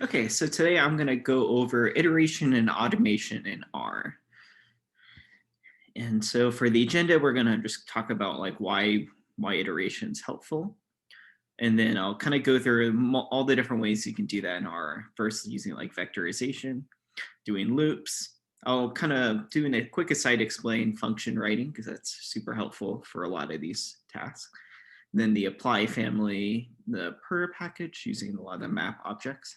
Okay, so today I'm going to go over iteration and automation in R. And so for the agenda, we're going to just talk about like why iteration is helpful. And then I'll kind of go through all the different ways you can do that in R. First, using like vectorization, doing loops. I'll kind of do a quick aside explain function writing because that's super helpful for a lot of these tasks. Then the apply family, the Purrr package using a lot of the map objects.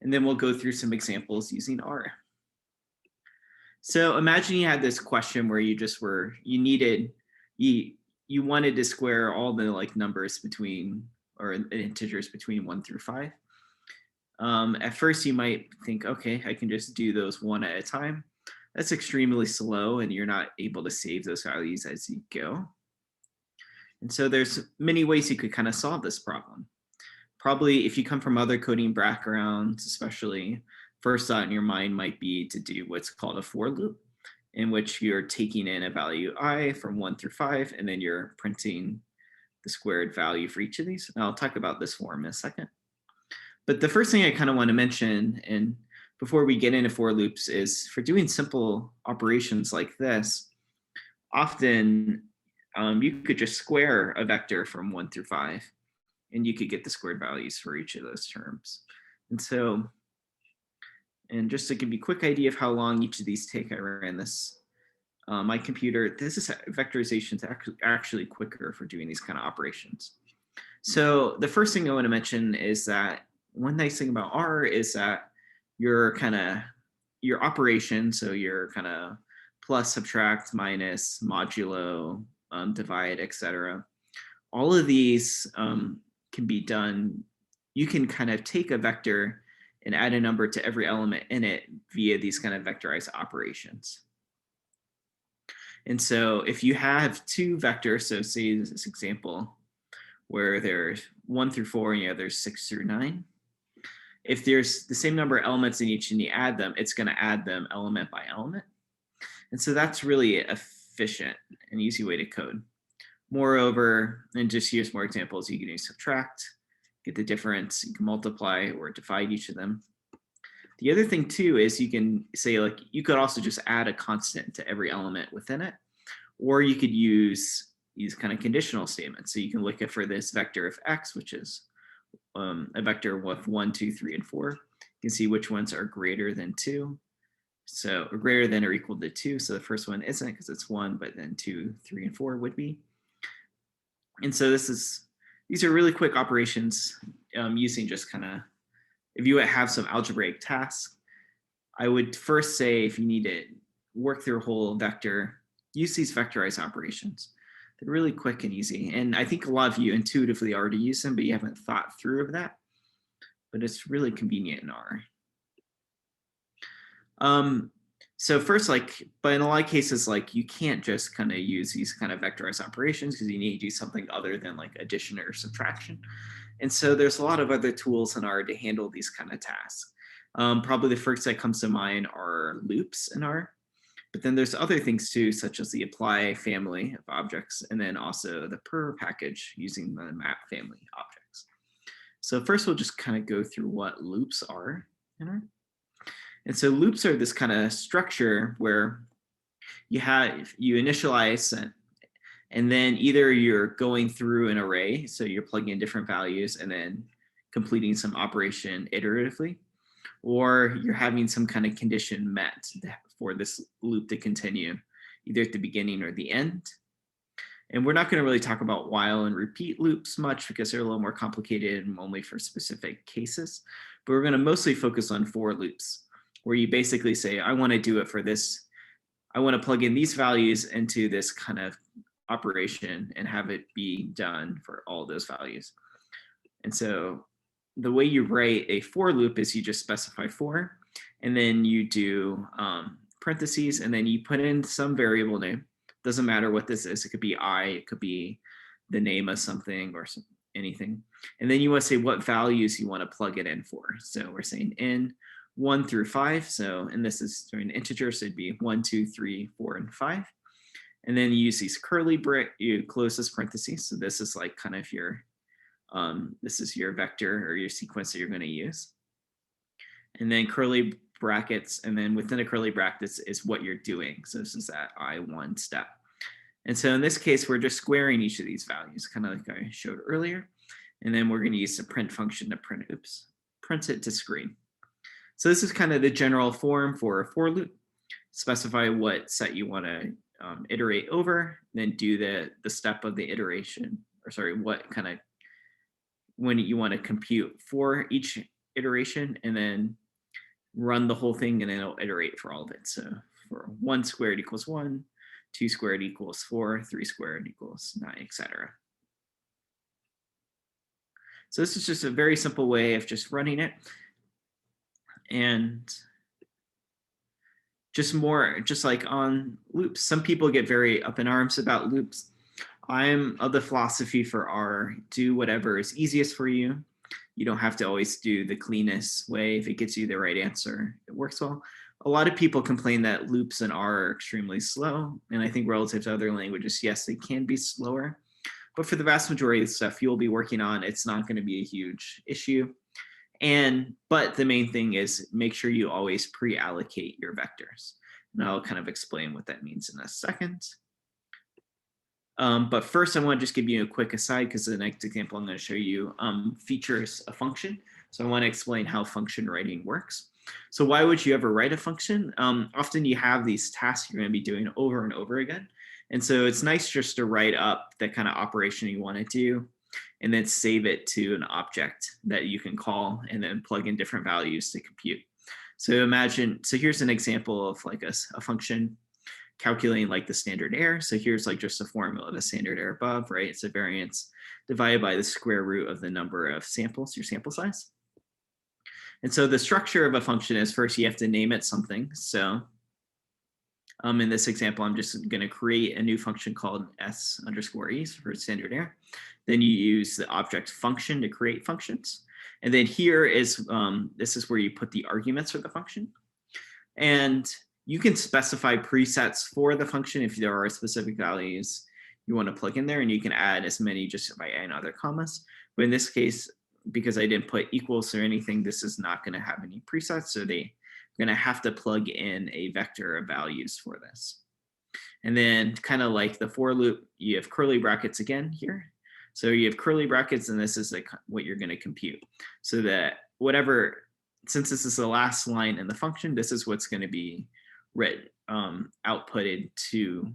And then we'll go through some examples using R. So imagine you had this question where you wanted to square all the like numbers between or integers between 1 through 5. At first you might think, okay, I can just do those one at a time. That's extremely slow and you're not able to save those values as you go. And so there's many ways you could kind of solve this problem. Probably if you come from other coding backgrounds, especially, first thought in your mind might be to do what's called a for loop, in which you're taking in a value I from 1 through 5, and then you're printing the squared value for each of these. And I'll talk about this form in a second. But the first thing I kind of want to mention, and before we get into for loops, is for doing simple operations like this, often you could just square a vector from 1 through 5, and you could get the squared values for each of those terms. And so, and just to give you a quick idea of how long each of these take, I ran this my computer. This is vectorization is actually quicker for doing these kind of operations. So the first thing I want to mention is that one nice thing about R is that your operation, so your kind of plus, subtract, minus, modulo, divide, etc. All of these can be done. You can kind of take a vector and add a number to every element in it via these kind of vectorized operations. And so if you have two vectors, so say this example where there's 1 through 4 and the other 6 through 9, if there's the same number of elements in each and you add them, it's going to add them element by element. And so that's really efficient and easy way to code. Moreover, and just here's more examples, you can use subtract, get the difference, you can multiply or divide each of them. The other thing too is you can say like, you could also just add a constant to every element within it, or you could use these kind of conditional statements. So you can look at for this vector of x, which is a vector with 1, 2, 3, and 4. You can see which ones are greater than 2. So or greater than or equal to 2. So the first one isn't because it's 1, but then 2, 3, and 4 would be. And so these are really quick operations using just kind of, if you have some algebraic tasks, I would first say if you need to work through a whole vector, use these vectorized operations. They're really quick and easy. And I think a lot of you intuitively already use them, but you haven't thought through of that. But it's really convenient in R. So first, but in a lot of cases, you can't just kind of use these kind of vectorized operations because you need to do something other than like addition or subtraction. And so there's a lot of other tools in R to handle these kind of tasks. Probably the first that comes to mind are loops in R. But then there's other things too, such as the apply family of objects, and then also the Purrr package using the map family objects. So first we'll just kind of go through what loops are in R. And so loops are this kind of structure where you initialize and then either you're going through an array, so you're plugging in different values and then completing some operation iteratively, or you're having some kind of condition met for this loop to continue, either at the beginning or the end. And we're not going to really talk about while and repeat loops much because they're a little more complicated and only for specific cases, but we're going to mostly focus on for loops, where you basically say, I want to do it for this. I want to plug in these values into this kind of operation and have it be done for all those values. And so the way you write a for loop is you just specify for, and then you do parentheses, and then you put in some variable name. Doesn't matter what this is. It could be I, it could be the name of something or anything. And then you want to say what values you want to plug it in for. So we're saying in 1 through 5. So, and this is doing integers, so it'd be 1, 2, 3, 4, and 5. And then you use these curly you close this parentheses. So this is like kind of your, this is your vector or your sequence that you're going to use. and then curly brackets, and then within the curly brackets is what you're doing. So this is that I1 step. And so in this case, we're just squaring each of these values, kind of like I showed earlier. And then we're going to use the print function to print it to screen. So this is kind of the general form for a for loop. Specify what set you want to iterate over, then do the step of the iteration, or sorry, what kind of when you want to compute for each iteration, and then run the whole thing, and then it'll iterate for all of it. So for 1 squared equals 1, 2 squared equals 4, 3 squared equals 9, etc. So this is just a very simple way of just running it. And just like on loops, some people get very up in arms about loops. I'm of the philosophy for R, do whatever is easiest for you. You don't have to always do the cleanest way. If it gets you the right answer, it works well. A lot of people complain that loops in R are extremely slow. And I think relative to other languages, yes, they can be slower. But for the vast majority of the stuff you'll be working on, it's not going to be a huge issue. But the main thing is make sure you always pre-allocate your vectors. And I'll kind of explain what that means in a second. But first, I want to just give you a quick aside, because the next example I'm going to show you features a function. So I want to explain how function writing works. So why would you ever write a function? Often you have these tasks you're going to be doing over and over again. And so it's nice just to write up the kind of operation you want to do, and then save it to an object that you can call, and then plug in different values to compute. So here's an example of like a function calculating like the standard error. So here's like just a formula of the standard error above, right? It's a variance divided by the square root of the number of samples, your sample size. And so the structure of a function is, first you have to name it something. So in this example, I'm just going to create a new function called s_e for standard error. Then you use the object function to create functions. And then here is, this is where you put the arguments for the function. And you can specify presets for the function if there are specific values you want to plug in there, and you can add as many just by adding other commas. But in this case, because I didn't put equals or anything, this is not going to have any presets. So they're going to have to plug in a vector of values for this. And then kind of like the for loop, you have curly brackets again here. So you have curly brackets, and this is like what you're going to compute. So that whatever, since this is the last line in the function, this is what's going to be outputted to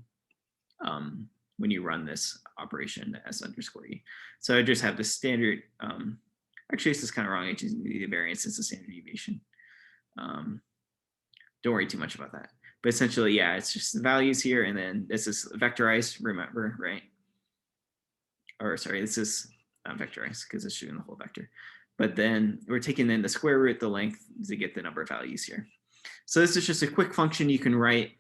when you run this operation s_e. So I just have the standard, actually this is kind of wrong, I just need the variance is the standard deviation. Don't worry too much about that. But essentially, yeah, it's just the values here, and then this is vectorized, remember, right? Or sorry, this is not vectorized because it's showing the whole vector. But then we're taking in the square root, the length, to get the number of values here. So this is just a quick function you can write.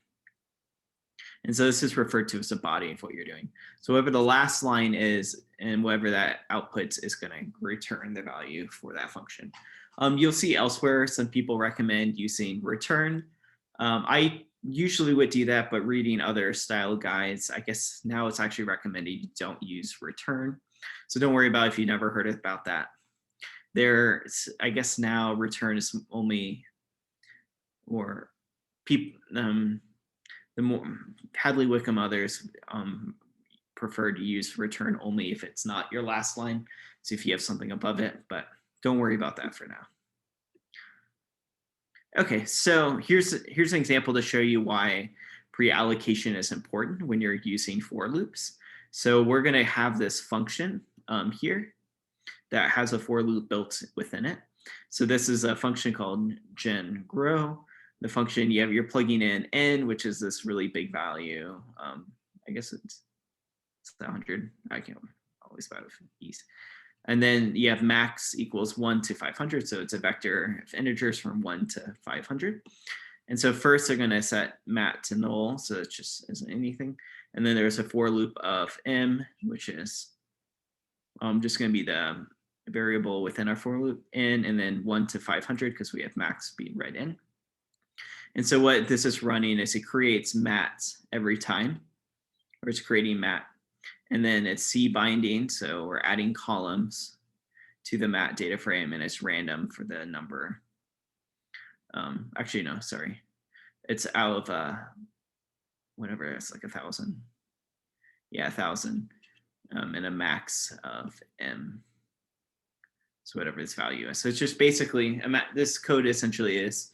And so this is referred to as a body of what you're doing. So whatever the last line is, and whatever that outputs is going to return the value for that function. You'll see elsewhere, some people recommend using return. I usually would do that, but reading other style guides, I guess now it's actually recommended you don't use return. So don't worry about if you never heard about that. I guess now return is only, or people, the more Hadley Wickham others prefer to use return only if it's not your last line. So if you have something above it, but don't worry about that for now. Okay, so here's an example to show you why pre-allocation is important when you're using for loops. So we're going to have this function here that has a for loop built within it. So this is a function called gen_grow. The function you're plugging in n, which is this really big value. I guess it's 100. I can't always buy these. And then you have max equals 1 to 500. So it's a vector of integers from 1 to 500. And so first they're going to set mat to null. So it just isn't anything. And then there's a for loop of m, which is just going to be the variable within our for loop n, and then 1 to 500 because we have max being read in. And so what this is running is it creates mats every time, or it's creating mat. And then it's C binding, so we're adding columns to the mat data frame, and it's random for the number Actually, no, sorry. It's out of whatever, it's like 1,000. Yeah, 1,000, and a max of m. So whatever its value is. So it's just basically, this code essentially is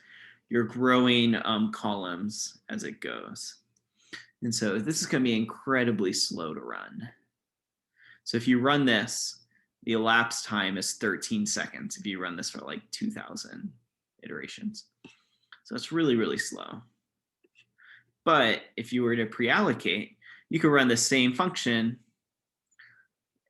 you're growing columns as it goes. And so this is going to be incredibly slow to run. So if you run this, the elapsed time is 13 seconds if you run this for like 2,000 iterations. So it's really, really slow. But if you were to pre-allocate, you could run the same function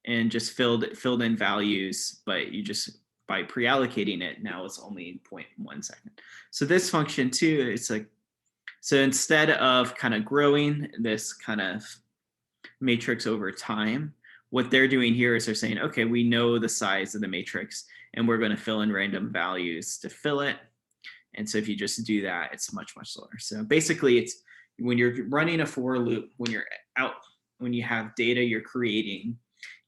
and just filled in values, but you just, by pre-allocating it, now it's only 0.1 second. So this function too, it's like, so instead of kind of growing this kind of matrix over time, what they're doing here is they're saying, okay, we know the size of the matrix and we're going to fill in random values to fill it. And so if you just do that, it's much, much slower. So basically it's when you're running a for loop, when you have data you're creating,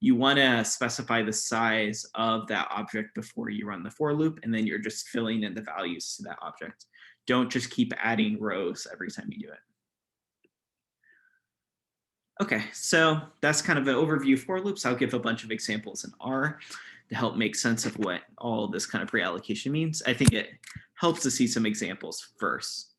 you want to specify the size of that object before you run the for loop, and then you're just filling in the values to that object. Don't just keep adding rows every time you do it. Okay, so that's kind of an overview for loops. I'll give a bunch of examples in R to help make sense of what all this kind of pre-allocation means. I think it helps to see some examples first.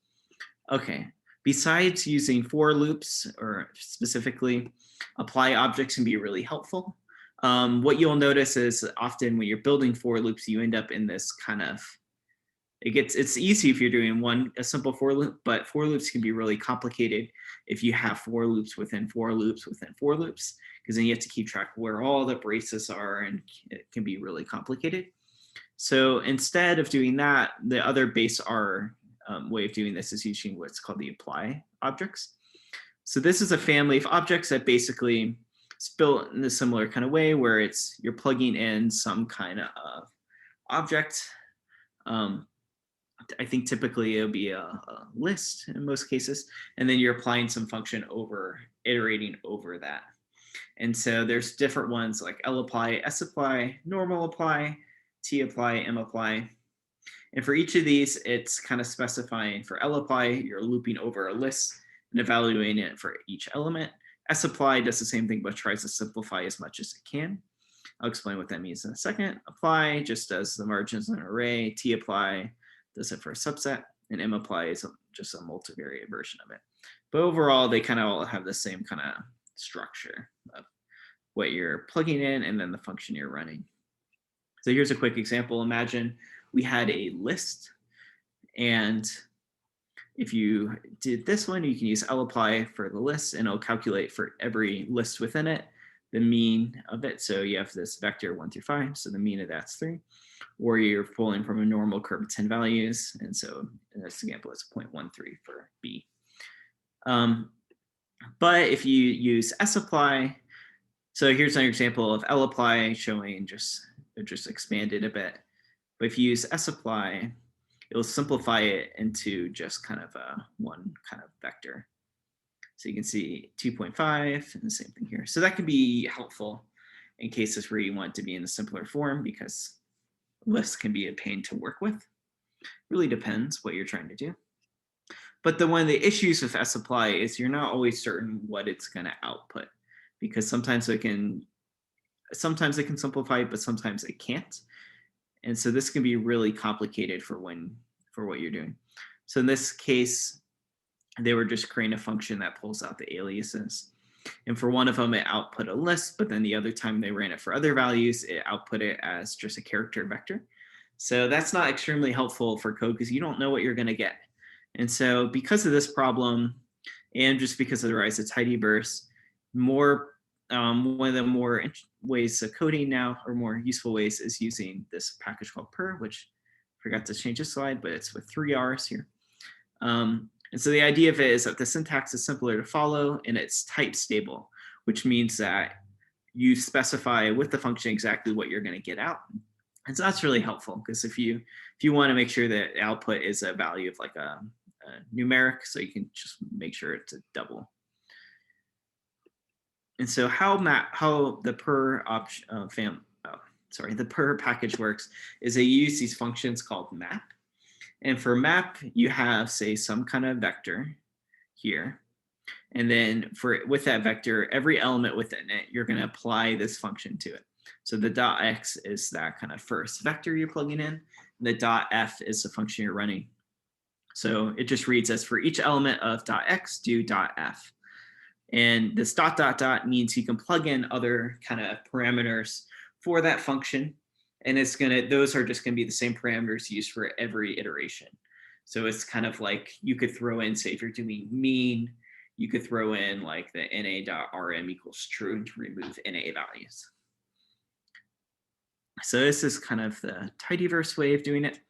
Okay, besides using for loops, or specifically apply objects, can be really helpful. What you'll notice is often when you're building for loops, you end up in this kind of, it's easy if you're doing a simple for loop, but for loops can be really complicated if you have for loops within for loops within for loops, because then you have to keep track of where all the braces are, and it can be really complicated. So instead of doing that, the other base R way of doing this is using what's called the apply objects. So this is a family of objects that basically is built in a similar kind of way, where you're plugging in some kind of object. I think typically it'll be a list in most cases, and then you're applying some function iterating over that. And so there's different ones like lapply, sapply, normal apply, tapply, mapply. And for each of these, it's kind of specifying for lapply, you're looping over a list and evaluating it for each element. Sapply does the same thing, but tries to simplify as much as it can. I'll explain what that means in a second. Apply just does the margins in an array. Tapply does it for a subset, and mapply is just a multivariate version of it. But overall, they kind of all have the same kind of structure of what you're plugging in and then the function you're running. So here's a quick example. Imagine we had a list, and if you did this one, you can use lapply for the list, and it'll calculate for every list within it the mean of it. So you have this vector 1 through 5, so the mean of that's 3. Or you're pulling from a normal curve of 10 values, and so in this example, it's 0.13 for B. But if you use sapply, so here's an example of lapply showing it just expanded a bit. But if you use sapply, it will simplify it into just kind of one kind of vector. So you can see 2.5 and the same thing here. So that can be helpful in cases where you want it to be in a simpler form, because lists can be a pain to work with. Really depends what you're trying to do. But one of the issues with sapply is you're not always certain what it's going to output, because sometimes it can simplify, but sometimes it can't. And so this can be really complicated for what you're doing. So in this case, they were just creating a function that pulls out the aliases. And for one of them, it output a list, but then the other time they ran it for other values, it output it as just a character vector. So that's not extremely helpful for code, because you don't know what you're going to get. And so because of this problem, and just because of the rise of tidyverse, one of the more ways of coding now, or more useful ways, is using this package called Purrr, which I forgot to change the slide, but it's with 3 R's here. And so the idea of it is that the syntax is simpler to follow, and it's type stable, which means that you specify with the function exactly what you're going to get out. And so that's really helpful, because if you want to make sure that output is a value of like a numeric, so you can just make sure it's a double. And so how the Purrr the Purrr package works is they use these functions called map. And for map, you have, say, some kind of vector here. And then with that vector, every element within it, you're going to apply this function to it. So the dot x is that kind of first vector you're plugging in. And the dot f is the function you're running. So it just reads as for each element of dot x, do dot f. And this dot dot dot means you can plug in other kind of parameters for that function. And those are just gonna be the same parameters used for every iteration. So it's kind of like you could throw in, say, if you're doing mean, you could throw in like the na.rm equals true to remove na values. So this is kind of the tidyverse way of doing it.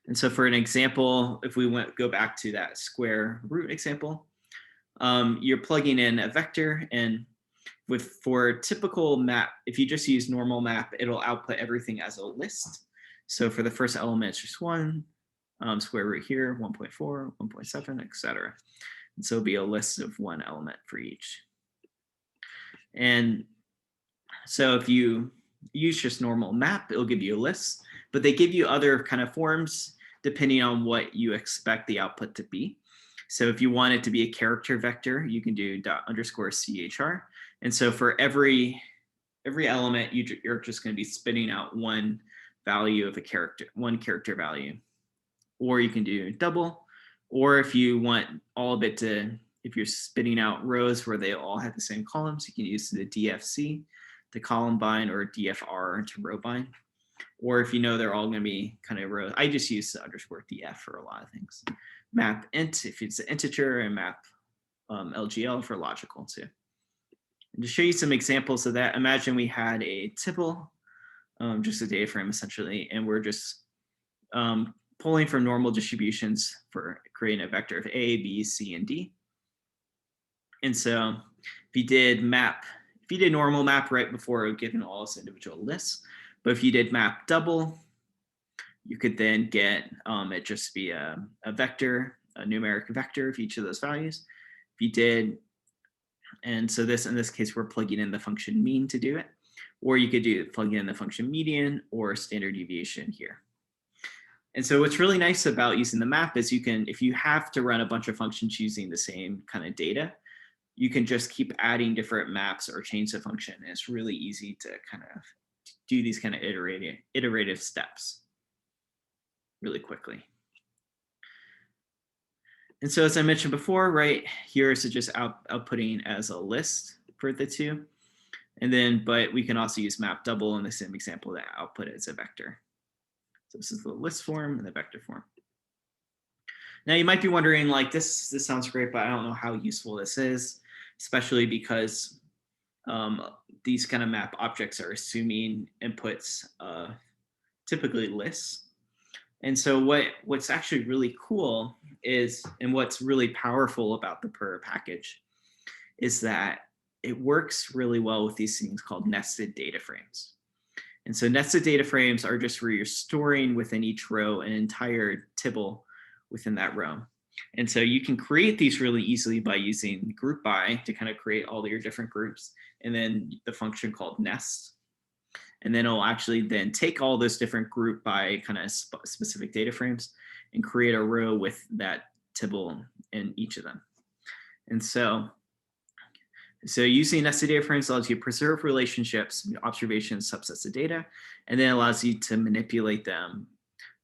And so for an example, if we go back to that square root example, you're plugging in a vector, and for typical map, if you just use normal map, it'll output everything as a list. So for the first element, it's just 1, square root here, 1.4, 1.7, etc. And so it'll be a list of one element for each. And so if you use just normal map, it'll give you a list, but they give you other kind of forms depending on what you expect the output to be. So if you want it to be a character vector, you can do ._chr. And so for every element, you're just going to be spitting out one value of a character, one character value. Or you can do double, or if you want all of it to, if you're spitting out rows where they all have the same columns, you can use the DFC to column bind, or DFR to row bind. Or if you know they're all going to be kind of rows, I just use the _df for a lot of things. Map int if it's an integer, and map LGL for logical too. And to show you some examples of that, imagine we had a tibble, just a data frame essentially, and we're just pulling from normal distributions for creating a vector of A, B, C, and D. And so if you did normal map right before given all its individual lists, but if you did map double, you could then get it just be a vector, a numeric vector of each of those values. If you did, and so in this case, we're plugging in the function mean to do it, or you could plug in the function median or standard deviation here. And so what's really nice about using the map is you can, if you have to run a bunch of functions using the same kind of data, you can just keep adding different maps or change the function. And it's really easy to kind of do these kind of iterative steps really quickly. And so as I mentioned before, right here is just outputting as a list for the two. And then, but we can also use map double in the same example to output it as a vector. So this is the list form and the vector form. Now you might be wondering, like, this sounds great, but I don't know how useful this is, especially because these kind of map objects are assuming inputs, typically lists. And so what's actually really cool is, and what's really powerful about the Purrr package, is that it works really well with these things called nested data frames. And so nested data frames are just where you're storing within each row an entire tibble within that row. And so you can create these really easily by using group by to kind of create all your different groups, and then the function called nest. And then it'll actually then take all those different group by kind of specific data frames and create a row with that tibble in each of them. And so using nested data frames allows you to preserve relationships, observations, subsets of data, and then allows you to manipulate them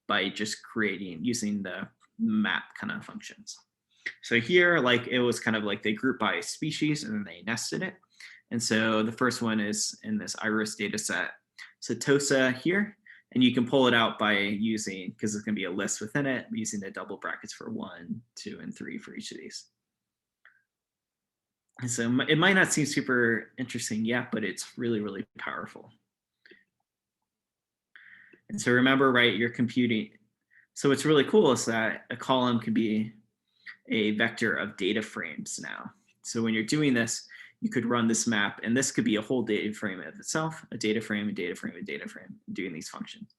by just using the map kind of functions. So here, like, it was kind of like they group by species and then they nested it. And so the first one is in this iris data set, Setosa here, and you can pull it out by using, because it's going to be a list within it, using the double brackets for 1, 2, and 3 for each of these. And so it might not seem super interesting yet, but it's really, really powerful. And so remember, right, you're computing. So what's really cool is that a column can be a vector of data frames now. So when you're doing this, you could run this map, and this could be a whole data frame of itself, a data frame, a data frame, a data frame, doing these functions.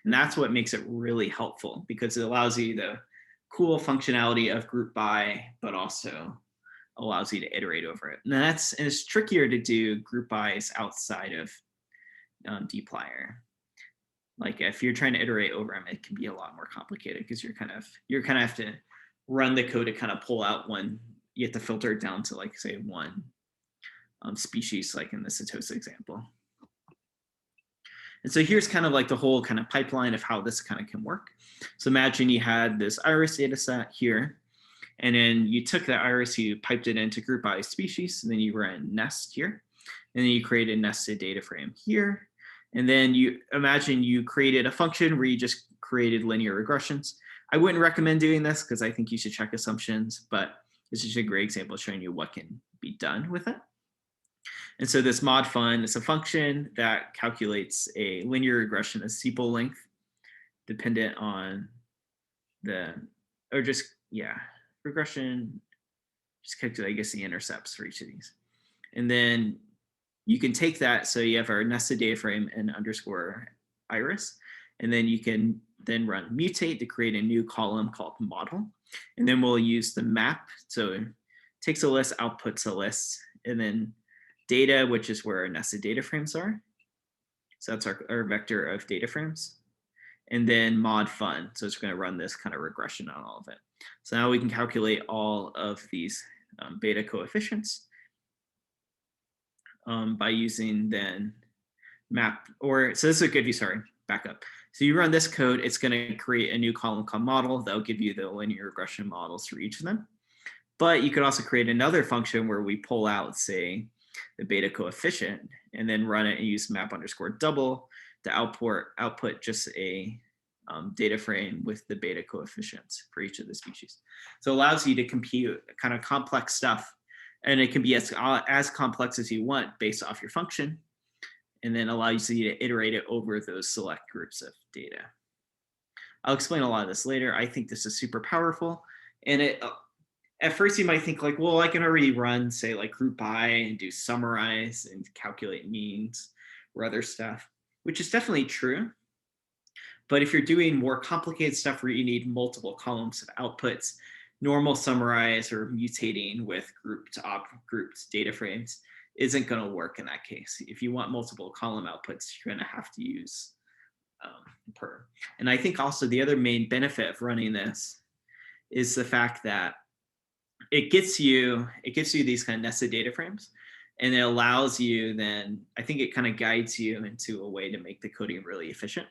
And that's what makes it really helpful, because it allows you the cool functionality of group by, but also allows you to iterate over it. And it's trickier to do group bys outside of dplyr. Like if you're trying to iterate over them, it can be a lot more complicated because you're kind of have to run the code to kind of pull out one. You have to filter it down to like say one species, like in the Setosa example. And so here's kind of like the whole kind of pipeline of how this kind of can work. So imagine you had this iris data set here, and then you took that iris, you piped it into group by species, and then you ran nest here, and then you created a nested data frame here. And then you imagine you created a function where you just created linear regressions. I wouldn't recommend doing this because I think you should check assumptions, but this is a great example showing you what can be done with it. And so this mod fun is a function that calculates a linear regression of sepal length dependent on the, or just, yeah, regression, just calculate, I guess, the intercepts for each of these. And then you can take that, so you have our nested data frame and underscore iris, and then you can then run mutate to create a new column called model. And then we'll use the map. So it takes a list, outputs a list, and then data, which is where our nested data frames are. So that's our vector of data frames. And then mod fun. So it's going to run this kind of regression on all of it. So now we can calculate all of these beta coefficients by using then map, or so this is a good view, sorry, back up. So you run this code, it's going to create a new column called model. That'll give you the linear regression models for each of them. But you could also create another function where we pull out, say, the beta coefficient, and then run it and use map underscore double to output just a data frame with the beta coefficients for each of the species. So it allows you to compute kind of complex stuff, and it can be as complex as you want based off your function, and then allows you to iterate it over those select groups of data. I'll explain a lot of this later. I think this is super powerful, and it at first you might think like, well, I can already run, say, like group by and do summarize and calculate means or other stuff, which is definitely true. But if you're doing more complicated stuff where you need multiple columns of outputs, normal summarize or mutating with grouped data frames isn't going to work in that case. If you want multiple column outputs, you're going to have to use Purrr. And I think also the other main benefit of running this is the fact that it gives you these kind of nested data frames, and it allows you then, I think it kind of guides you into a way to make the coding really efficient.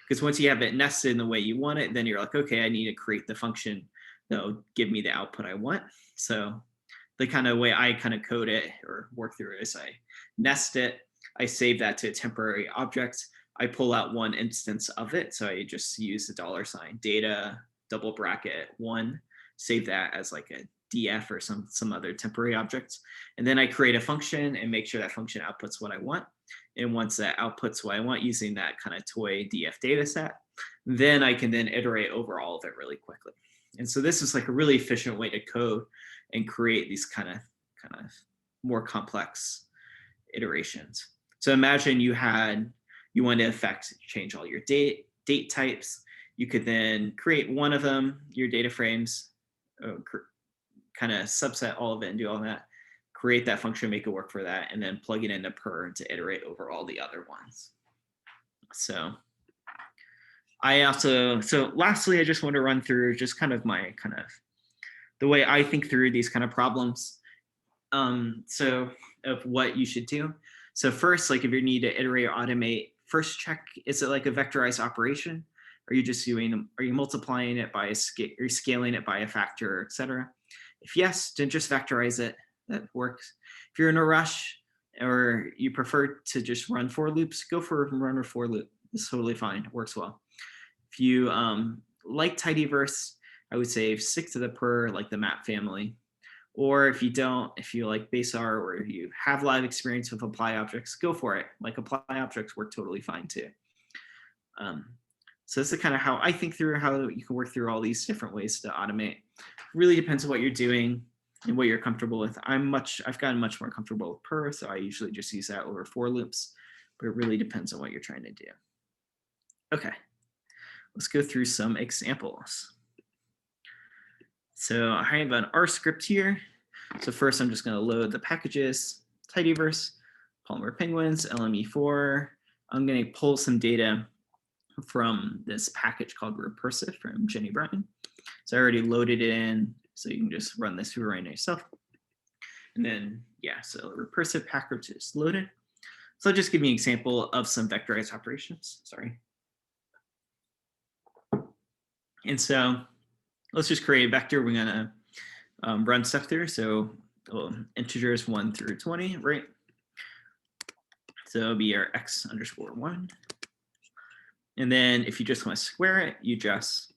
Because once you have it nested in the way you want it, then you're like, okay, I need to create the function that will give me the output I want. So the kind of way I kind of code it or work through it is I nest it, I save that to a temporary object, I pull out one instance of it. So I just use the $ data, double bracket 1, save that as like a df or some other temporary objects. And then I create a function and make sure that function outputs what I want. And once that outputs what I want using that kind of toy df data set, then I can then iterate over all of it really quickly. And so this is like a really efficient way to code and create these kind of more complex iterations. So imagine you want to change all your date types. You could then create one of them, your data frames, kind of subset all of it and do all that, create that function, make it work for that, and then plug it into Purrr to iterate over all the other ones. So lastly, I just want to run through just kind of the way I think through these kind of problems. So of what you should do. So first, like if you need to iterate or automate, first check, is it like a vectorized operation? Are you multiplying it by are you scaling it by a factor, et cetera? If yes, then just vectorize it. That works. If you're in a rush or you prefer to just run for loops, go for a run or for loop. It's totally fine. It works well. If you like tidyverse, I would say stick to the Purrr, like the map family. Or if you don't, if you like BaseR or if you have live experience with apply objects, go for it. Like apply objects work totally fine too. So this is kind of how I think through how you can work through all these different ways to automate. Really depends on what you're doing and what you're comfortable with. I've gotten much more comfortable with Purrr, so I usually just use that over for loops, but it really depends on what you're trying to do. Okay, let's go through some examples. So I have an R script here. So first I'm just going to load the packages, tidyverse, Polymer Penguins, LME4. I'm going to pull some data from this package called Recursive from Jenny Bryan. So I already loaded it in, so you can just run this through right now yourself. And then, yeah, so recursive package is loaded. So I'll just give you an example of some vectorized operations, sorry. And so let's just create a vector. We're gonna run stuff through. So integers 1 through 20, right? So it'll be our x_1. And then if you just want to square it, you just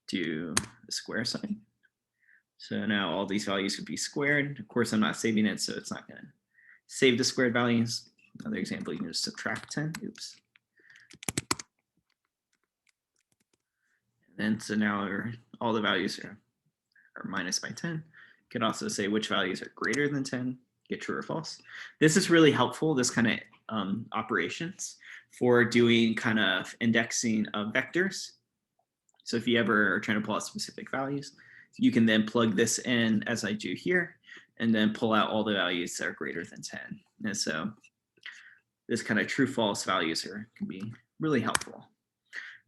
do the square sign. So now all these values would be squared. Of course, I'm not saving it, so it's not going to save the squared values. Another example, you can just subtract 10. Oops. And then so now all the values are minus by 10. You can also say which values are greater than 10, get true or false. This is really helpful, this kind of operations for doing kind of indexing of vectors. So if you ever are trying to pull out specific values, you can then plug this in as I do here, and then pull out all the values that are greater than 10. And so this kind of true false values here can be really helpful.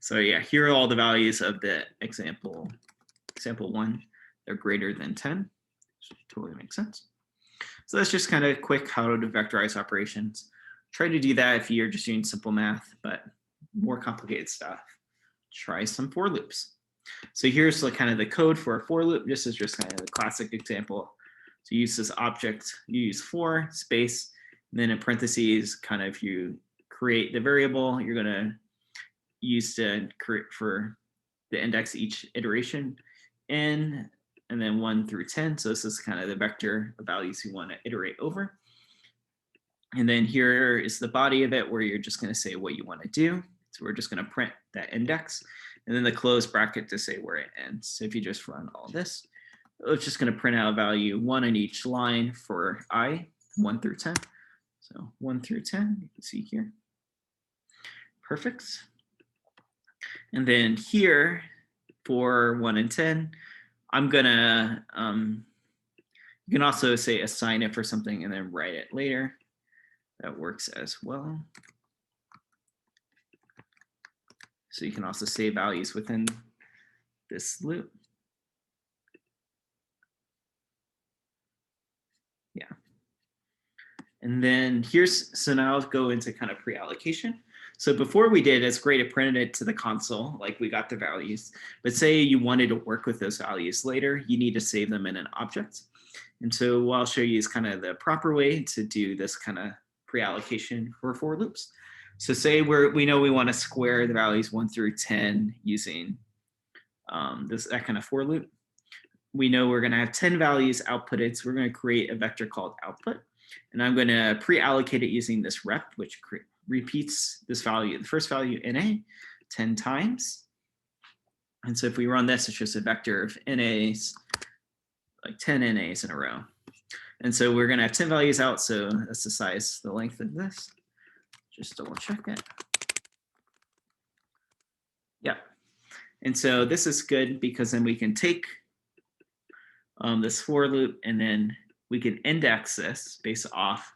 So yeah, here are all the values of the example 1. They're greater than 10. Which totally makes sense. So that's just kind of quick how to do vectorize operations. Try to do that if you're just doing simple math, but more complicated stuff, try some for loops. So here's kind of the code for a for loop. This is just kind of the classic example. So you use this object, you use for space, and then in parentheses, kind of you create the variable you're going to use to create for the index each iteration in, and then 1 through 10. So this is kind of the vector of values you want to iterate over. And then here is the body of it where you're just going to say what you want to do. So we're just going to print that index, and then the close bracket to say where it ends. So if you just run all this, it's just going to print out a value 1 in each line for I, 1 through 10. So 1 through 10, you can see here. Perfect. And then here for 1 and 10, I'm gonna, you can also say assign it for something and then write it later. That works as well. So you can also save values within this loop. Yeah. And then here's, so now I'll go into kind of pre-allocation. So before we did, it's great, it printed it to the console, like we got the values, but say you wanted to work with those values later, you need to save them in an object. And so what I'll show you is kind of the proper way to do this kind of pre-allocation for loops. So say we know we want to square the values 1 through 10 using that kind of for loop. We know we're going to have 10 values outputted, so we're going to create a vector called output. And I'm going to pre-allocate it using this rep, which repeats this value, the first value NA, 10 times. And so if we run this, it's just a vector of NAs, like 10 NAs in a row. And so we're going to have 10 values out, so that's the size, the length of this. Just double check it. Yeah. And so this is good because then we can take this for loop, and then we can index this based off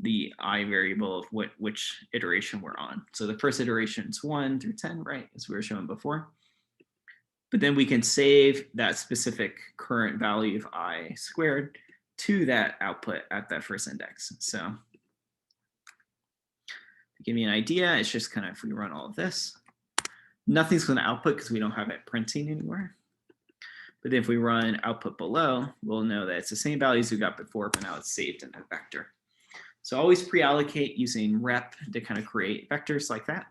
the I variable of which iteration we're on. So the first iteration is 1 through 10, right, as we were showing before. But then we can save that specific current value of I squared to that output at that first index. So to give you an idea, it's just kind of, if we run all of this, nothing's going to output because we don't have it printing anywhere. But if we run output below, we'll know that it's the same values we got before, but now it's saved in a vector. So always pre-allocate using rep to kind of create vectors like that.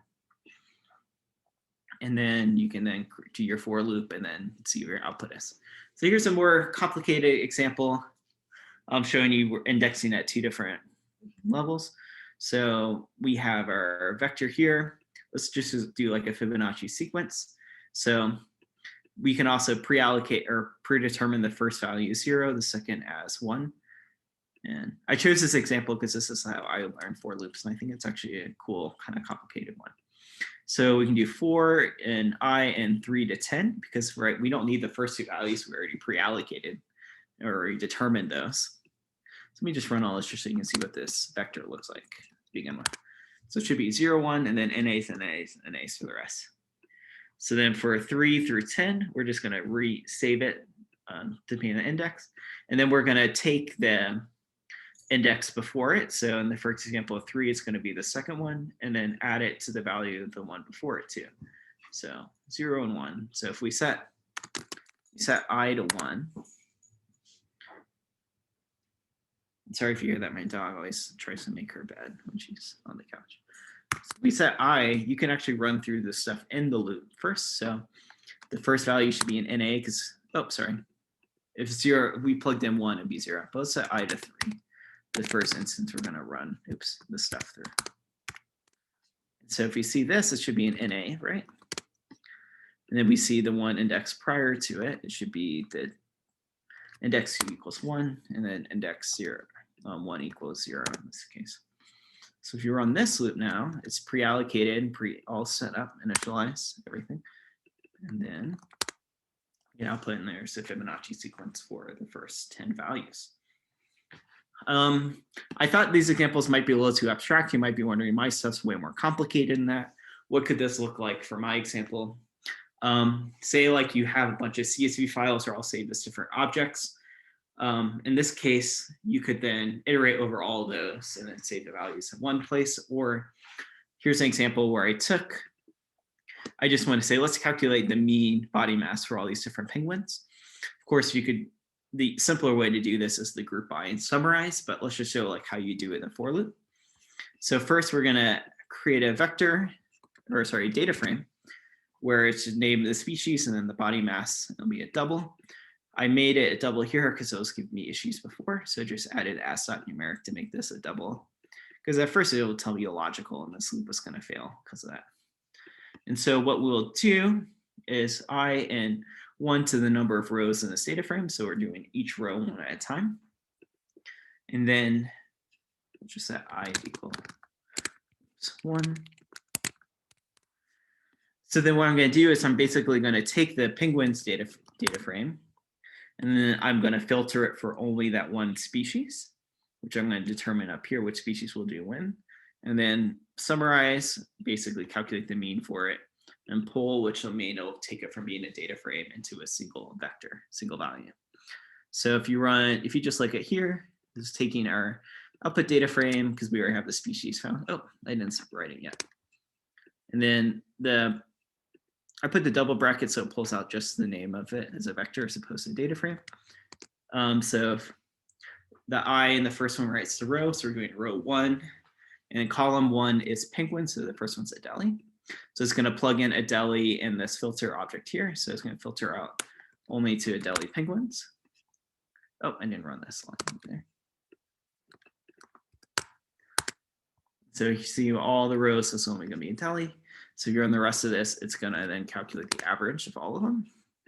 And then you can then do your for loop and then see what your output is. So here's a more complicated example. I'm showing you we're indexing at 2 different levels. So we have our vector here. Let's just do like a Fibonacci sequence. So we can also pre-allocate or predetermine the first value as 0, the second as 1. And I chose this example because this is how I learned for loops, and I think it's actually a cool, kind of complicated one. So we can do 4 and I and 3 to 10 because, right, we don't need the first 2 values. We already pre-allocated or already determined those. So let me just run all this just so you can see what this vector looks like to begin with. So it should be 0, 1, and then NAs, NAs, NAs for the rest. So then for 3 through 10, we're just going to re-save it to be in the index. And then we're going to take the index before it. So in the first example of 3, it's going to be the second one, and then add it to the value of the one before it too. So 0 and 1. So if we set I to 1. Sorry if you hear that. My dog always tries to make her bed when she's on the couch. So we set I, you can actually run through this stuff in the loop first. So the first value should be an NA because, oh, sorry. If 0, we plugged in 1, it'd be 0. But let's set I to 3. The first instance we're going to run, the stuff through. So if we see this, it should be an NA, right? And then we see the one index prior to it. It should be the index 2 equals 1, and then index 0, 1 equals 0 in this case. So if you run this loop now, it's pre-allocated, all set up, initialize everything. And then you know, put in there's the Fibonacci sequence for the first 10 values. I thought these examples might be a little too abstract. You might be wondering, my stuff's way more complicated than that. What could this look like for my example? Say like you have a bunch of CSV files are all saved as different objects. In this case, you could then iterate over all of those and then save the values in one place. Or here's an example where I just want to say, let's calculate the mean body mass for all these different penguins. Of course, you could, the simpler way to do this is the group by and summarize, but let's just show like how you do it in the for loop. So first we're going to create a data frame where it should name the species and then the body mass. It'll be a double. I made it a double here because those gave me issues before. So just added as.numeric to make this a double. Because at first it will tell me illogical and this loop is going to fail because of that. And so what we'll do is I and 1 to the number of rows in this data frame. So we're doing each row one at a time. And then we'll just set I equal 1. So then what I'm going to do is I'm basically going to take the penguins data frame, and then I'm going to filter it for only that one species, which I'm going to determine up here which species will do when, and then summarize, basically calculate the mean for it, and pull, which will mean it'll take it from being a data frame into a single vector, single value. So if you just look at here, this is taking our output data frame because we already have the species found. Oh, I didn't write it yet. And then I put the double bracket so it pulls out just the name of it as a vector as opposed to a data frame. So if the I in the first one writes the row, so we're doing row 1, and then column 1 is penguin, so the first one's Adelie. So it's going to plug in Adelie in this filter object here. So it's going to filter out only to Adelie penguins. Oh, I didn't run this line there. So you see all the rows, so it's only going to be Adelie. So if you're on the rest of this, it's going to then calculate the average of all of them,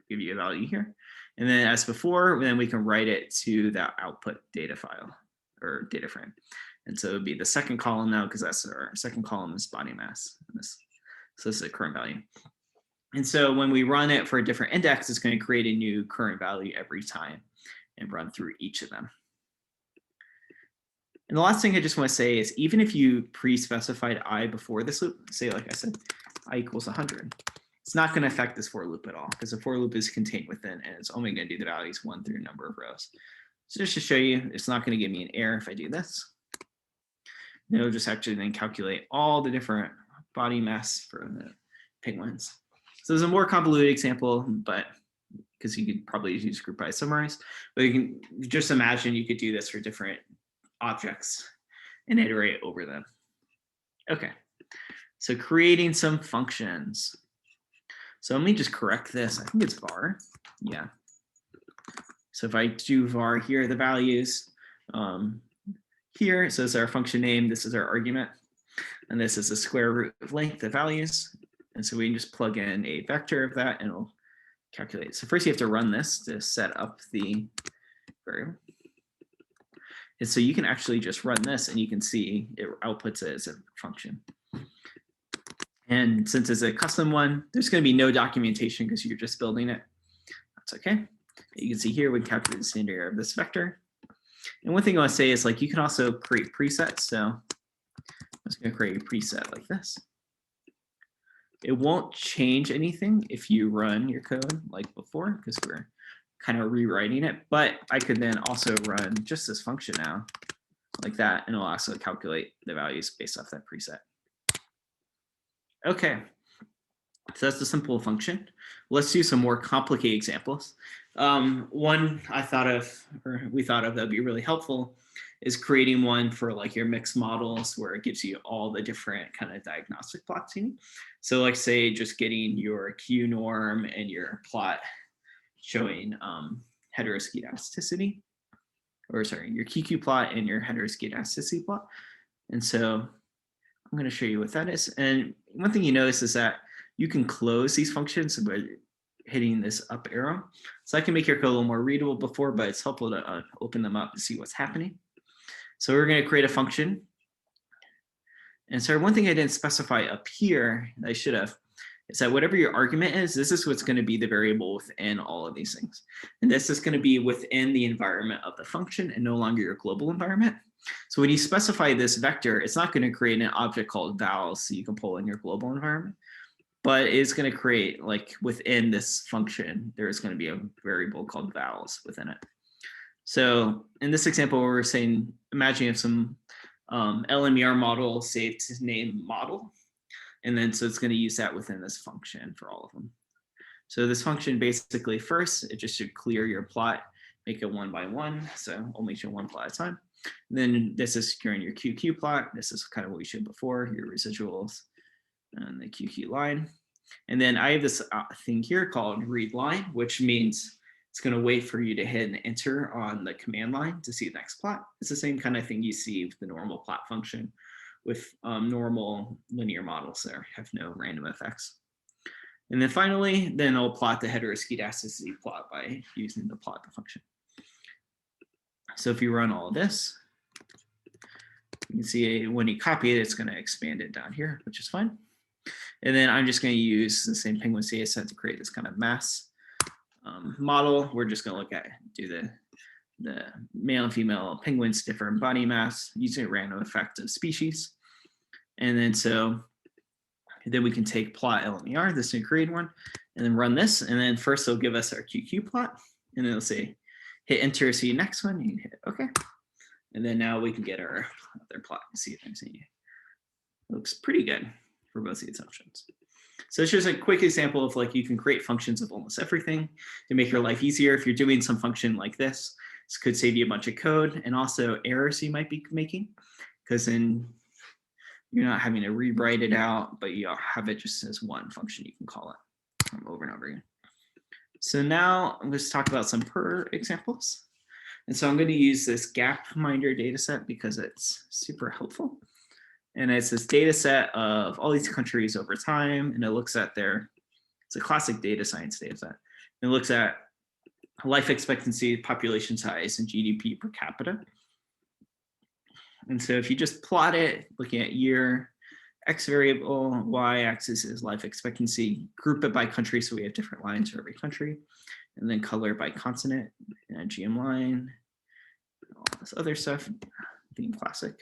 give you a value here. And then as before, then we can write it to that output data file or data frame. And so it would be the second column now, because that's our second column is body mass. So this is a current value. And so when we run it for a different index, it's going to create a new current value every time and run through each of them. And the last thing I just want to say is even if you pre-specified I before this loop, say like I said, I equals 100, it's not going to affect this for loop at all because the for loop is contained within and it's only going to do the values 1 through a number of rows. So just to show you, it's not going to give me an error if I do this. It'll just actually then calculate all the different body mass for the penguins. So there's a more convoluted example, but because you could probably use group by summarize, but you can just imagine you could do this for different objects and iterate over them. Okay, so creating some functions. So let me just correct this. I think it's var. Yeah. So if I do var here, the values here, so this is our function name, this is our argument, and this is the square root of length of values. And so we can just plug in a vector of that and it'll calculate. So first you have to run this to set up the variable. And so you can actually just run this and you can see it outputs it as a function. And since it's a custom one, there's going to be no documentation because you're just building it. That's okay. You can see here we calculate the standard error of this vector. And one thing I want to say is like you can also create presets. So just going to create a preset like this. It won't change anything if you run your code like before, because we're kind of rewriting it, but I could then also run just this function now like that, and it'll also calculate the values based off that preset. Okay, so that's the simple function. Let's do some more complicated examples. One I thought of, or we thought of, that'd be really helpful is creating one for like your mixed models where it gives you all the different kind of diagnostic plots you need. So like say just getting your Q norm and your plot showing heteroskedasticity, or sorry, your QQ plot and your heteroskedasticity plot. And so I'm going to show you what that is. And one thing you notice is that you can close these functions by hitting this up arrow. So I can make your code a little more readable before, but it's helpful to open them up to see what's happening. So we're going to create a function. And so one thing I didn't specify up here, I should have, is that whatever your argument is, this is what's going to be the variable within all of these things. And this is going to be within the environment of the function and no longer your global environment. So when you specify this vector, it's not going to create an object called vals so you can pull in your global environment, but it's going to create, like within this function, there's going to be a variable called vals within it. So in this example, we're saying, imagine if some LMER model saved his name model. And then so it's going to use that within this function for all of them. So this function basically first, it just should clear your plot, make it 1 by 1. So only show one plot at a time. And then this is securing your QQ plot. This is kind of what we showed before, your residuals and the QQ line. And then I have this thing here called read line, which means it's going to wait for you to hit an enter on the command line to see the next plot. It's the same kind of thing you see with the normal plot function with normal linear models there, have no random effects. And then finally, then I'll plot the heteroskedasticity plot by using the plot function. So if you run all of this, you can see when you copy it, it's going to expand it down here, which is fine. And then I'm just going to use the same penguins data set to create this kind of mass model. We're just going to look at, do the male and female penguins, different body mass, using a random effect of species. And then so then we can take plot LMER, this new created one, and then run this. And then first it'll give us our QQ plot, and it'll say, hit enter, see next one, you hit OK. And then now we can get our other plot and see if there's any. Looks pretty good for both the assumptions. So it's just a quick example of like you can create functions of almost everything to make your life easier. If you're doing some function like this could save you a bunch of code and also errors you might be making, because then you're not having to rewrite it out, but you have it just as one function you can call it over and over again. So now let's talk about some Purrr examples. And so I'm going to use this Gapminder data set because it's super helpful. And it's this data set of all these countries over time, and it looks at it's a classic data science data set. It looks at life expectancy, population size, and GDP per capita. And so if you just plot it, looking at year, X variable, Y axis is life expectancy, group it by country so we have different lines for every country, and then color by continent, and a GM line, all this other stuff, being classic.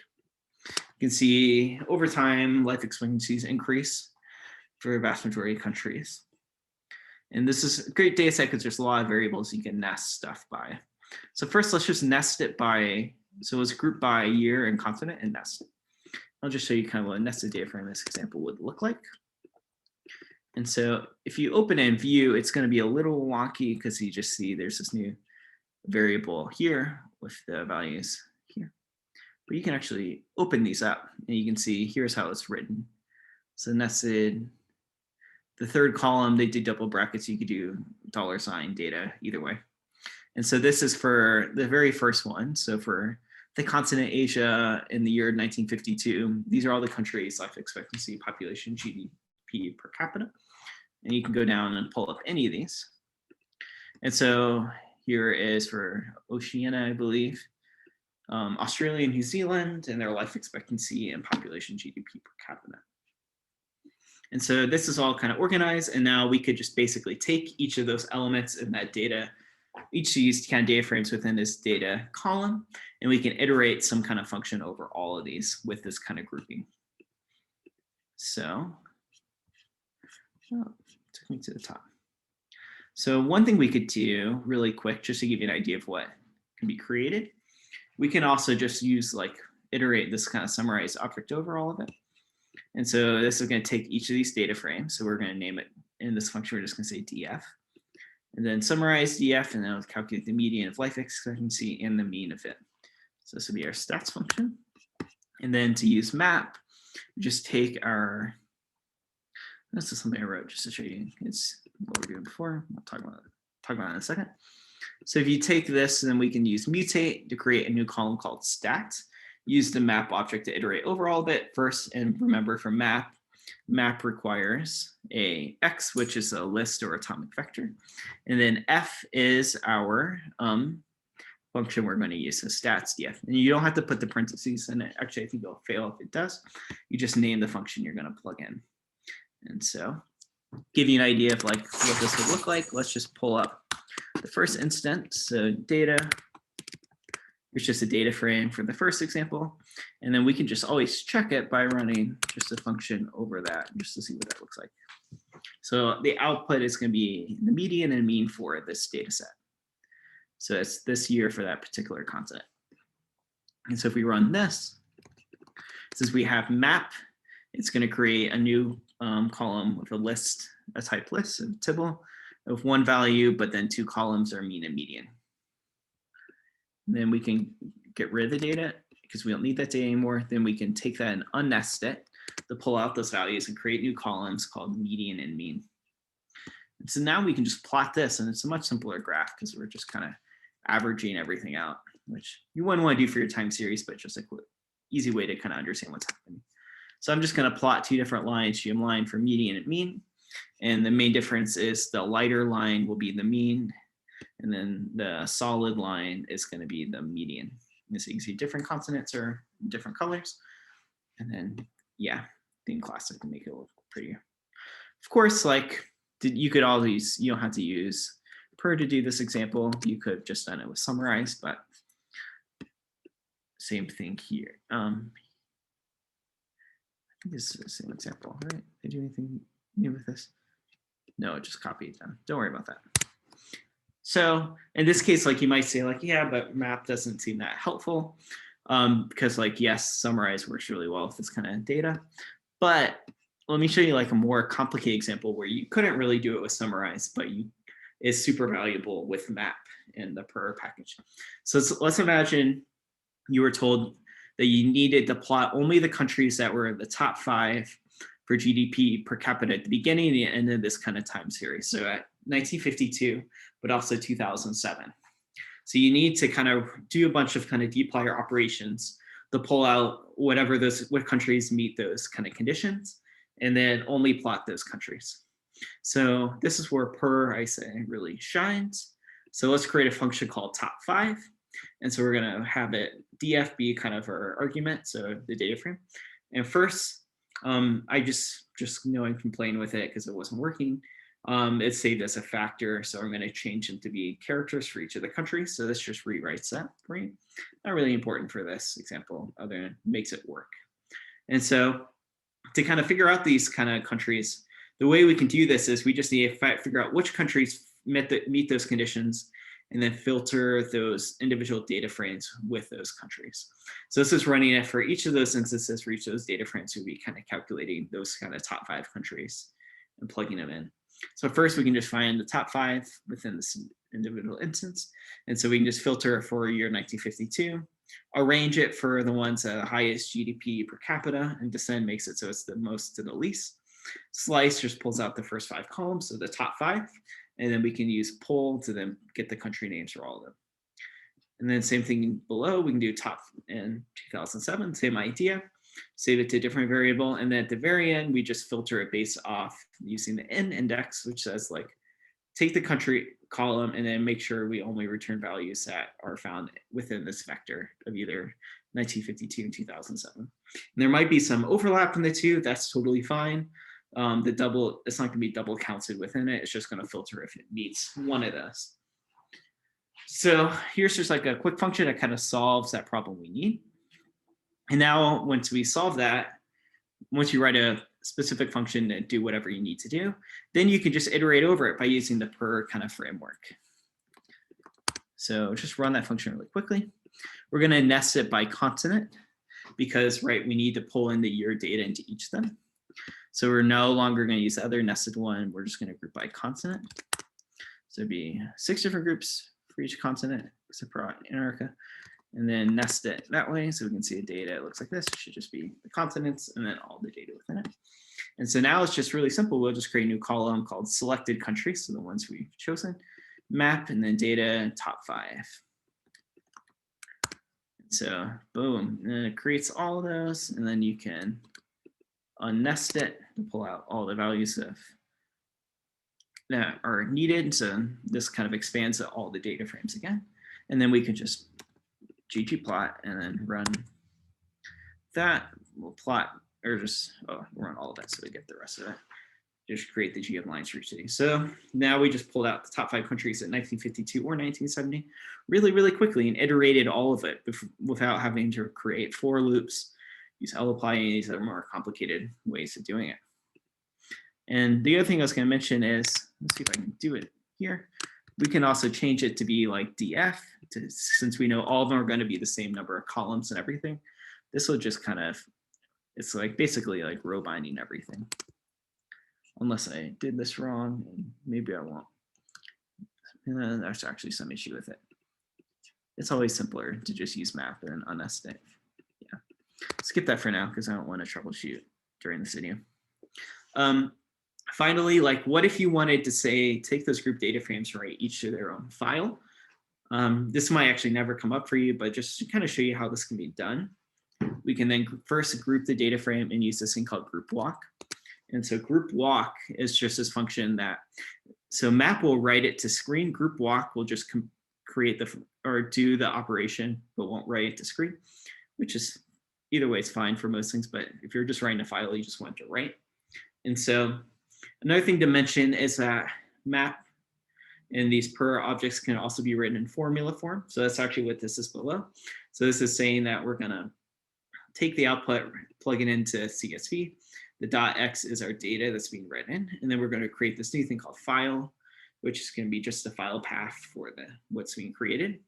You can see over time, life expectancies increase for a vast majority of countries. And this is a great data set because there's a lot of variables you can nest stuff by. So first, let's just nest it by, so let's group by year and continent and nest it. I'll just show you kind of what a nested data frame in this example would look like. And so if you open and view, it's going to be a little wonky because you just see there's this new variable here with the values here. But you can actually open these up and you can see here's how it's written. So nested, the third column, they did double brackets. You could do $ data either way. And so this is for the very first one. So for the continent Asia in the year 1952, these are all the countries' life expectancy, population, GDP per capita. And you can go down and pull up any of these. And so here is for Oceania, I believe, Australia and New Zealand, and their life expectancy and population GDP per capita. And so this is all kind of organized. And now we could just basically take each of those elements in that data, each of these kind of data frames within this data column, and we can iterate some kind of function over all of these with this kind of grouping. So, oh, took me to the top. So one thing we could do really quick, just to give you an idea of what can be created, we can also just use like iterate this kind of summarize object over all of it. And so this is going to take each of these data frames. So we're going to name it in this function, we're just going to say df. And then summarize df, and then it'll calculate the median of life expectancy and the mean of it. So this will be our stats function. And then to use map, just take our, this is something I wrote just to show you. It's what we're doing before. I'll talk about it in a second. So if you take this, then we can use mutate to create a new column called stats. Use the map object to iterate over all of it first. And remember, for map requires a x, which is a list or atomic vector. And then f is our function we're going to use, so stats df. And you don't have to put the parentheses in it. Actually, I think it'll fail if it does. You just name the function you're going to plug in. And so give you an idea of like what this would look like. Let's just pull up the first instance. So data, it's just a data frame for the first example. And then we can just always check it by running just a function over that just to see what that looks like. So the output is going to be the median and mean for this data set. So it's this year for that particular continent. And so if we run this, since we have map, it's going to create a new column with a list, a type list, a tibble of one value, but then two columns are mean and median. And then we can get rid of the data because we don't need that data anymore. Then we can take that and unnest it to pull out those values and create new columns called median and mean. And so now we can just plot this, and it's a much simpler graph because we're just kind of averaging everything out, which you wouldn't want to do for your time series, but just a quick, easy way to kind of understand what's happening. So I'm just going to plot two different lines, line for median and mean. And the main difference is the lighter line will be the mean, and then the solid line is going to be the median. And so you can see different consonants are different colors. And then, yeah, theme classic to make it look prettier. Of course, like you could always, you don't have to use Purrr to do this example. You could have just done it with summarize, but same thing here. I think this is the same example, right? Did you do anything new with this? No, just copy it down. Don't worry about that. So in this case, like you might say like, yeah, but map doesn't seem that helpful because like, yes, summarize works really well with this kind of data. But let me show you like a more complicated example where you couldn't really do it with summarize, but is super valuable with map in the Purrr package. So let's imagine you were told that you needed to plot only the countries that were the top 5 for GDP per capita at the beginning and the end of this kind of time series. So at 1952, but also 2007. So you need to kind of do a bunch of kind of dplyr operations to pull out what countries meet those kind of conditions, and then only plot those countries. So this is where Purrr, I say, really shines. So let's create a function called top 5. And so we're going to have it df be kind of our argument, so the data frame. And first, I just knowing from playing with it because it wasn't working, it's saved as a factor. So I'm going to change them to be characters for each of the countries. So this just rewrites that for you. Not really important for this example, other than makes it work. And so to kind of figure out these kind of countries, the way we can do this is we just need to figure out which countries meet those conditions and then filter those individual data frames with those countries. So this is running it for each of those instances, for each of those data frames. We'll be kind of calculating those kind of top 5 countries and plugging them in. So first we can just find the top 5 within this individual instance. And so we can just filter it for year 1952, arrange it for the ones that are the highest GDP per capita, and descend makes it so it's the most to the least. Slice just pulls out the first 5 columns, so the top 5. And then we can use pull to then get the country names for all of them. And then same thing below, we can do top in 2007, same idea, save it to a different variable. And then at the very end, we just filter it based off using the n index, which says like, take the country column and then make sure we only return values that are found within this vector of either 1952 and 2007. And there might be some overlap in the two, that's totally fine. It's not going to be double counted within it. It's just going to filter if it meets one of those. So here's just like a quick function that kind of solves that problem we need. And now once we solve that, once you write a specific function to do whatever you need to do. Then you can just iterate over it by using the Purrr kind of framework. So just run that function really quickly. We're going to nest it by continent because, right, we need to pull in the year data into each of them. So we're no longer going to use the other nested one. We're just going to group by continent. So it'd be 6 different groups for each continent, except for Antarctica, and then nest it that way so we can see the data. It looks like this. It should just be the continents and then all the data within it. And so now it's just really simple. We'll just create a new column called selected countries, so the ones we've chosen, map, and then data top 5. So boom, and then it creates all of those, and then you can unnest it to pull out all the values that are needed. So this kind of expands all the data frames again. And then we can just ggplot and then run that. We'll plot, or just run all of that so we get the rest of it. Just create the G of lines for each city. So now we just pulled out the top 5 countries at 1952 or 1970 really, really quickly and iterated all of it without having to create for loops, use lapply, and these other more complicated ways of doing it. And the other thing I was going to mention is, let's see if I can do it here. We can also change it to be like df, since we know all of them are going to be the same number of columns and everything. This will just kind of, it's like basically like row binding everything. Unless I did this wrong, and maybe I won't. And then there's actually some issue with it. It's always simpler to just use map and unnest it. Yeah, skip that for now because I don't want to troubleshoot during this video. Finally, like what if you wanted to say, take those group data frames, write each to their own file? This might actually never come up for you, but just to kind of show you how this can be done. We can then first group the data frame and use this thing called group walk. And so group walk is just this function that, so map will write it to screen, group walk will just create or do the operation, but won't write it to screen, which is either way, it's fine for most things. But if you're just writing a file, you just want to write. And so another thing to mention is that map and these Purrr objects can also be written in formula form. So that's actually what this is below. So this is saying that we're gonna take the output, plug it into CSV. The .x is our data that's being written, and then we're going to create this new thing called file, which is going to be just the file path for what's being created.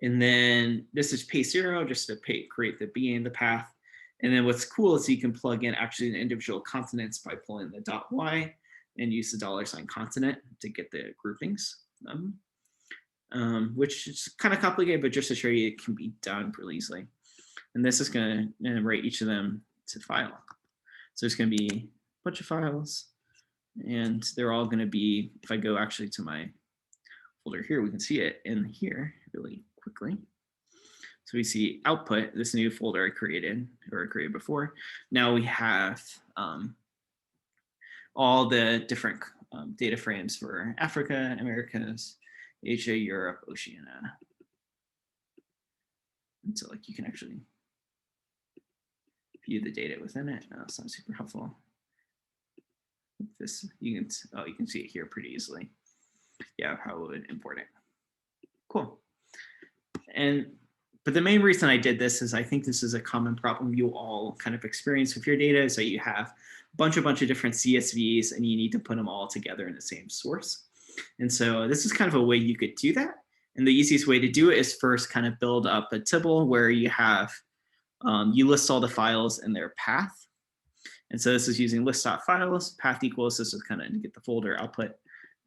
And then this is paste 0, just to create the B in the path. And then what's cool is you can plug in actually the individual continents by pulling the .y and use the $ continent to get the groupings, which is kind of complicated, but just to show you it can be done pretty easily. And this is going to write each of them to file. So it's going to be a bunch of files, and they're all going to be, if I go actually to my folder here, we can see it in here really quickly. So we see output, this new folder I created before. Now we have all the different data frames for Africa, Americas, Asia, Europe, Oceania. And so like you can actually view the data within it. It's not super helpful. This you can see it here pretty easily. Yeah, how we would import it. Cool. But the main reason I did this is I think this is a common problem you all kind of experience with your data, is that you have a bunch of different CSVs and you need to put them all together in the same source. And so this is kind of a way you could do that. And the easiest way to do it is first kind of build up a tibble where you have you list all the files in their path. And so this is using list.files, path equals, this is kind of to get the folder output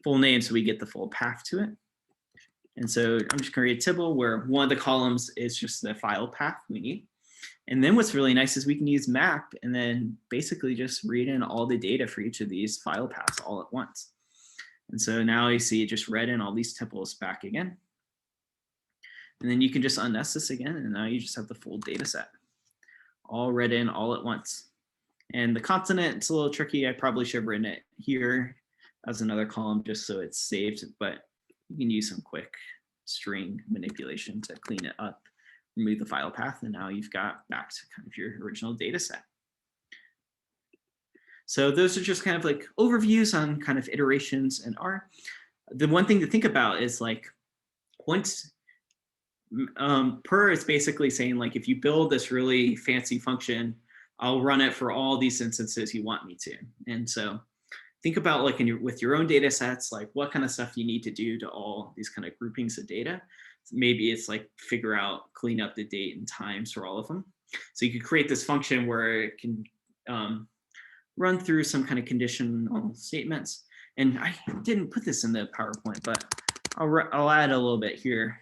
full name so we get the full path to it. And so I'm just going to create a tibble where one of the columns is just the file path we need. And then what's really nice is we can use map and then basically just read in all the data for each of these file paths all at once. And so now you see it just read in all these tuples back again. And then you can just unnest this again, and now you just have the full data set all read in all at once. And the continent, it's a little tricky. I probably should have written it here as another column just so it's saved, but you can use some quick string manipulation to clean it up, remove the file path, and now you've got back to kind of your original data set. So those are just kind of like overviews on kind of iterations in R. The one thing to think about is like once Purrr is basically saying like if you build this really fancy function I'll run it for all these instances you want me to. And so think about like with your own data sets, like what kind of stuff you need to do to all these kind of groupings of data. Maybe it's like figure out, clean up the date and times for all of them. So you could create this function where it can run through some kind of conditional statements. And I didn't put this in the PowerPoint, but I'll add a little bit here.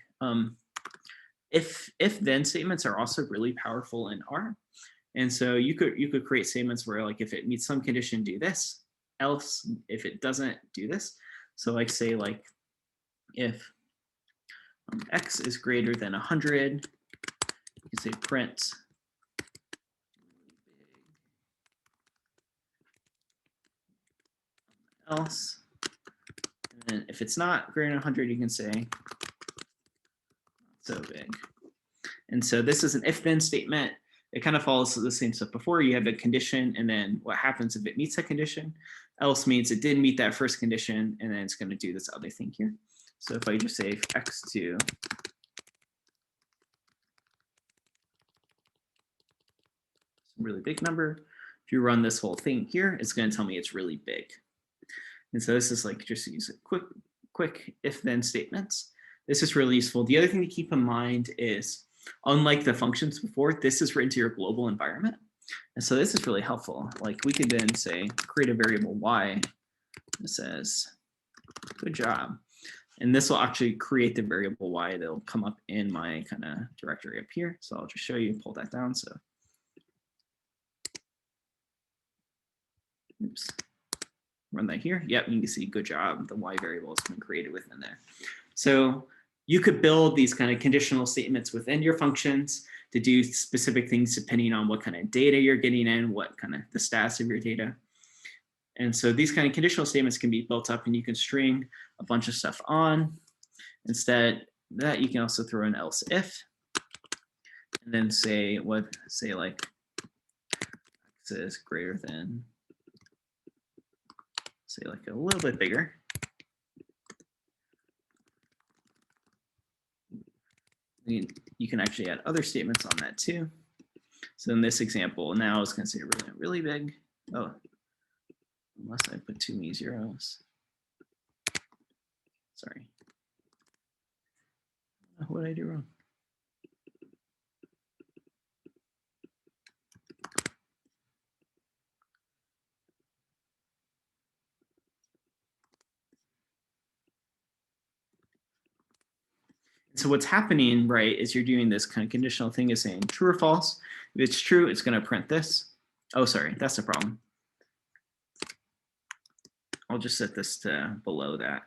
If then statements are also really powerful in R. And so you could create statements where like if it meets some condition, do this, else if it doesn't, do this. So like say like if x is greater than 100, you can say print else. And then if it's not greater than 100, you can say not so big. And so this is an if then statement. It kind of follows the same stuff before. You have a condition, and then what happens if it meets that condition? Else means it did meet that first condition, and then it's going to do this other thing here. So if I just say x2 really big number, if you run this whole thing here, it's going to tell me it's really big. And so this is like just use a quick if then statements. This is really useful. The other thing to keep in mind is, unlike the functions before, this is written to your global environment. And so this is really helpful. Like we could then say, create a variable y that says, good job. And this will actually create the variable y that'll come up in my kind of directory up here. So I'll just show you, pull that down. So, oops, run that here. Yep, you can see good job. The y variable has been created within there. So you could build these kind of conditional statements within your functions to do specific things depending on what kind of data you're getting in, what kind of the status of your data. And so these kind of conditional statements can be built up and you can string a bunch of stuff on. Instead that you can also throw in else if, and then say like x is greater than, say like a little bit bigger. You can actually add other statements on that too. So in this example, now it's going to say really big. Oh, unless I put too many zeros. Sorry. What did I do wrong? So what's happening, right, is you're doing this kind of conditional thing is saying true or false. If it's true, it's going to print this. Oh, sorry, that's the problem. I'll just set this to below that.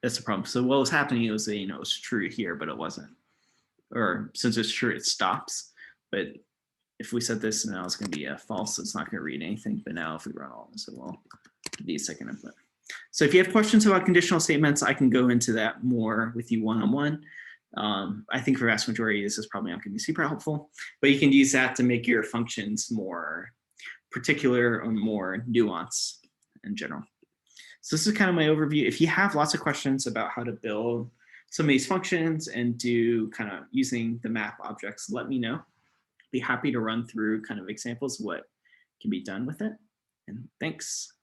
That's the problem. So what was happening was that, it was true here, but it wasn't. Or since it's true, it stops. But if we set this, now it's going to be a false. It's not going to read anything. But now if we run all this, it will be a second input. So if you have questions about conditional statements, I can go into that more with you one-on-one. I think for the vast majority, this is probably not going to be super helpful, but you can use that to make your functions more particular or more nuanced in general. So this is kind of my overview. If you have lots of questions about how to build some of these functions and do kind of using the map objects, let me know. Be happy to run through kind of examples of what can be done with it. And thanks.